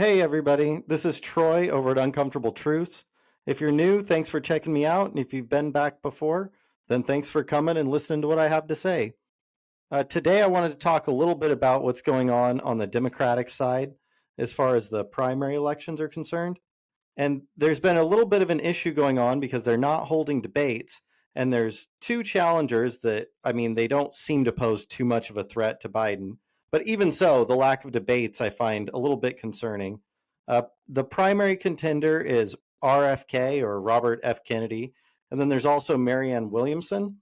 Hey, everybody. This is Troy over at Uncomfortable Truths. If you're new, thanks for checking me out. And if you've been back before, then thanks for coming and listening to what I have to say. Today, I wanted to talk a little bit about what's going on the Democratic side as far as the primary elections are concerned. And there's been a little bit of an issue going on because they're not holding debates. And there's two challengers that, I mean, they don't seem to pose too much of a threat to Biden. But even so, the lack of debates I find a little bit concerning. The primary contender is RFK or Robert F. Kennedy. And then there's also Marianne Williamson.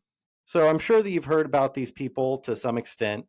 So I'm sure that you've heard about these people to some extent,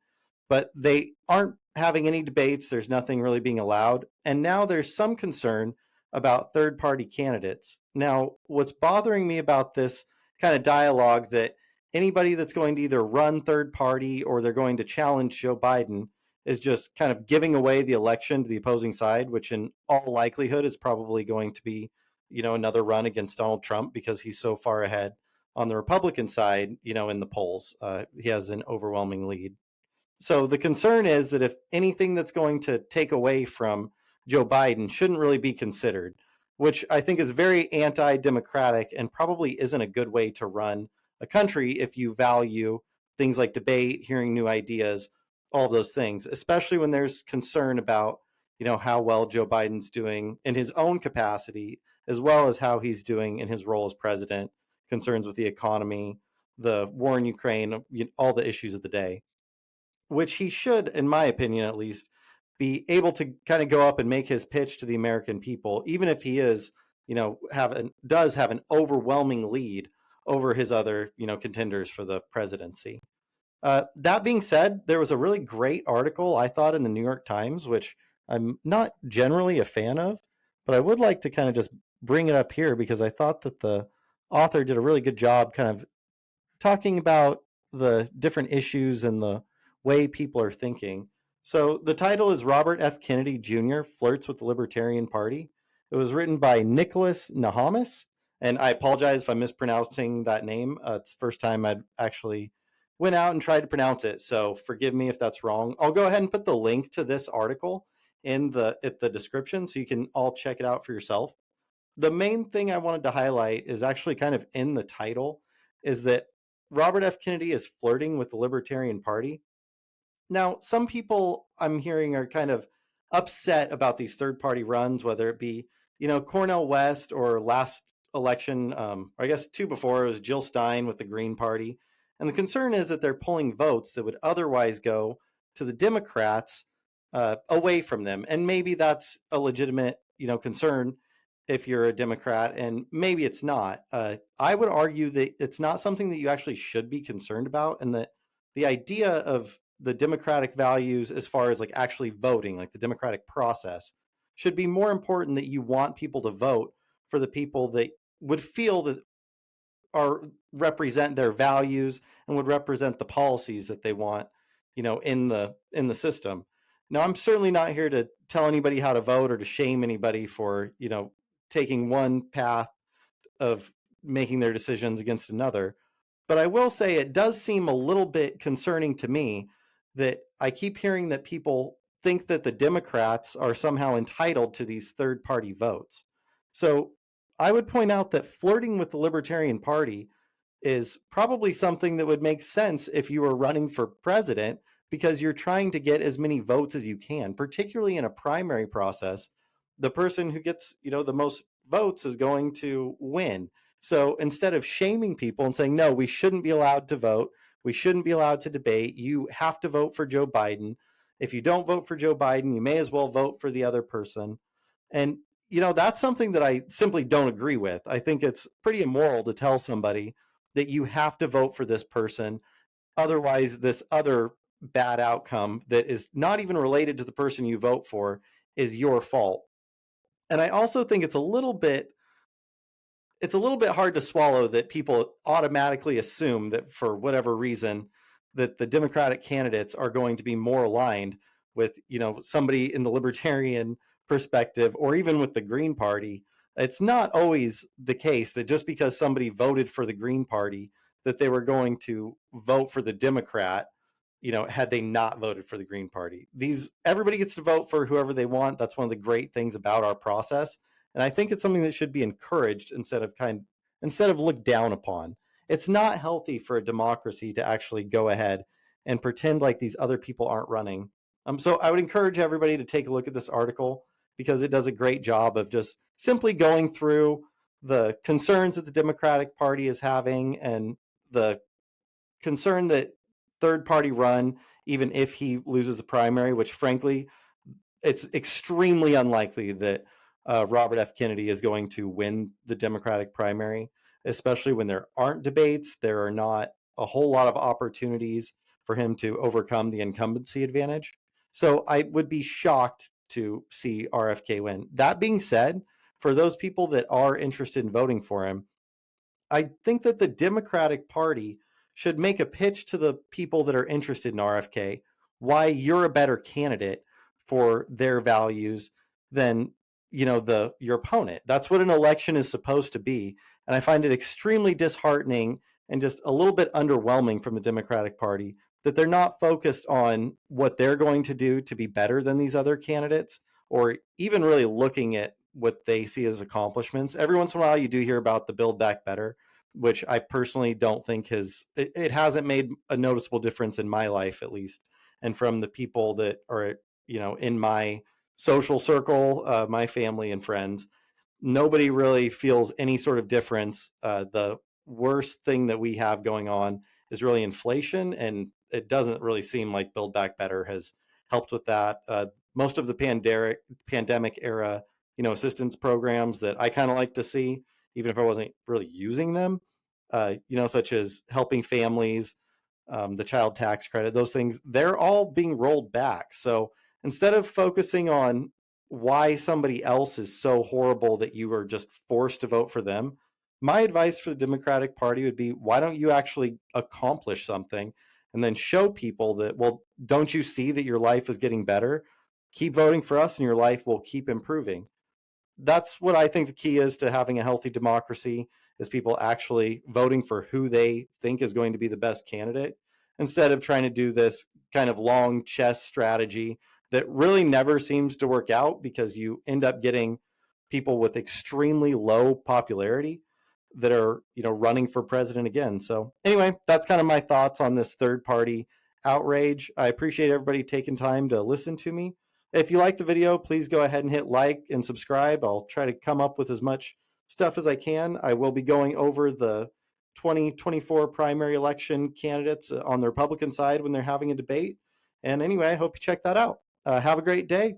but they aren't having any debates. There's nothing really being allowed. And now there's some concern about third party candidates. Now, what's bothering me about this kind of dialogue that anybody that's going to either run third party or they're going to challenge Joe Biden is just kind of giving away the election to the opposing side, which in all likelihood is probably going to be, another run against Donald Trump because he's so far ahead on the Republican side, in the polls. He has an overwhelming lead. So the concern is that if anything that's going to take away from Joe Biden shouldn't really be considered, which I think is very anti democratic and probably isn't a good way to run a country if you value things like debate, hearing new ideas, all of those things, especially when there's concern about, how well Joe Biden's doing in his own capacity, as well as how he's doing in his role as president, concerns with the economy, the war in Ukraine, all the issues of the day, which he should, in my opinion at least, be able to kind of go up and make his pitch to the American people, even if he is, does have an overwhelming lead over his other, contenders for the presidency. That being said, there was a really great article I thought in the New York Times, which I'm not generally a fan of, but I would like to kind of just bring it up here because I thought that the author did a really good job kind of talking about the different issues and the way people are thinking. So the title is Robert F. Kennedy Jr. Flirts with the Libertarian Party. It was written by Nicholas Nahamis, and I apologize if I'm mispronouncing that name. It's the first time I'd actually went out and tried to pronounce it, so forgive me if that's wrong. I'll go ahead and put the link to this article in the description so you can all check it out for yourself. The main thing I wanted to highlight is actually kind of in the title, is that Robert F. Kennedy is flirting with the Libertarian Party. Now, some people I'm hearing are kind of upset about these third party runs, whether it be, Cornell West or last election, or I guess two before, it was Jill Stein with the Green Party. And the concern is that they're pulling votes that would otherwise go to the Democrats away from them. And maybe that's a legitimate, concern if you're a Democrat, and maybe it's not. I would argue that it's not something that you actually should be concerned about, and that the idea of the democratic values as far as like actually voting, like the democratic process, should be more important, that you want people to vote for the people that would feel that are represent their values and would represent the policies that they want, in the system. Now, I'm certainly not here to tell anybody how to vote or to shame anybody for, taking one path of making their decisions against another. But I will say it does seem a little bit concerning to me that I keep hearing that people think that the Democrats are somehow entitled to these third party votes. So I would point out that flirting with the Libertarian Party is probably something that would make sense if you were running for president, because you're trying to get as many votes as you can, particularly in a primary process. The person who gets, the most votes is going to win. So instead of shaming people and saying, no, we shouldn't be allowed to vote, we shouldn't be allowed to debate, you have to vote for Joe Biden. If you don't vote for Joe Biden, you may as well vote for the other person. And, that's something that I simply don't agree with. I think it's pretty immoral to tell somebody that you have to vote for this person. Otherwise, this other bad outcome that is not even related to the person you vote for is your fault. And I also think it's a little bit hard to swallow that people automatically assume that for whatever reason that the Democratic candidates are going to be more aligned with, somebody in the libertarian perspective or even with the Green Party. It's not always the case that just because somebody voted for the Green Party that they were going to vote for the Democrat. had they not voted for the Green Party. Everybody gets to vote for whoever they want. That's one of the great things about our process. And I think it's something that should be encouraged instead of looked down upon. It's not healthy for a democracy to actually go ahead and pretend like these other people aren't running. So I would encourage everybody to take a look at this article because it does a great job of just simply going through the concerns that the Democratic Party is having and the concern that third party run, even if he loses the primary, which frankly, it's extremely unlikely that Robert F. Kennedy is going to win the Democratic primary, especially when there aren't debates. There are not a whole lot of opportunities for him to overcome the incumbency advantage. So I would be shocked to see RFK win. That being said, for those people that are interested in voting for him, I think that the Democratic Party should make a pitch to the people that are interested in RFK why you're a better candidate for their values than your opponent. That's what an election is supposed to be, and I find it extremely disheartening and just a little bit underwhelming from the Democratic Party that they're not focused on what they're going to do to be better than these other candidates or even really looking at what they see as accomplishments. Every once in a while you do hear about the Build Back Better, which I personally don't think it hasn't made a noticeable difference in my life, at least. And from the people that are, in my social circle, my family and friends, nobody really feels any sort of difference. The worst thing that we have going on is really inflation, and it doesn't really seem like Build Back Better has helped with that. Most of the pandemic era, assistance programs that I kind of like to see, even if I wasn't really using them, such as helping families, the child tax credit, those things, they're all being rolled back. So instead of focusing on why somebody else is so horrible that you are just forced to vote for them, my advice for the Democratic Party would be why don't you actually accomplish something and then show people that, well, don't you see that your life is getting better? Keep voting for us and your life will keep improving. That's what I think the key is to having a healthy democracy is people actually voting for who they think is going to be the best candidate instead of trying to do this kind of long chess strategy that really never seems to work out because you end up getting people with extremely low popularity that are running for president again. So anyway, that's kind of my thoughts on this third party outrage. I appreciate everybody taking time to listen to me. If you like the video, please go ahead and hit like and subscribe. I'll try to come up with as much stuff as I can. I will be going over the 2024 primary election candidates on the Republican side when they're having a debate. And anyway, I hope you check that out. Have a great day.